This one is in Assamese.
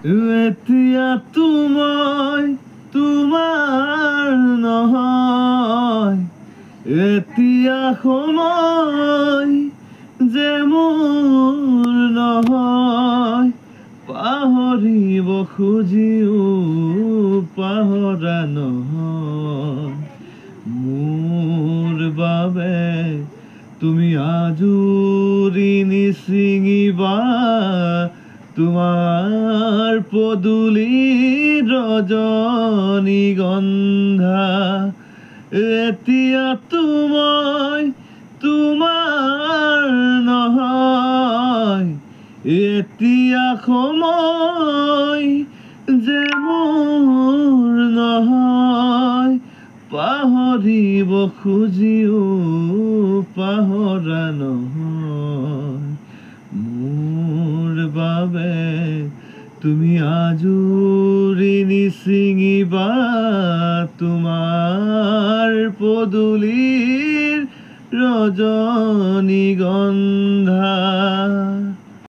এতিয়া তোমাৰ নহয়, এতিয়া সময় যে মোৰ নহয়, পাহৰিব খুজিও পাহৰা নহয়। মোৰ বাবে তুমি আজুৰি নিচিঙিবা তোমাৰ পদূলিৰ ৰজনীগন্ধা। এতিয়া তোমাৰ নহয়, এতিয়া সময় যে মোৰ নহয়, পাহৰিব খুজিও পাহৰা নহয়। মোৰ বাবে তুমি আজুৰি নিচিঙিবা তোমাৰ পদূলিৰ ৰজনীগন্ধা।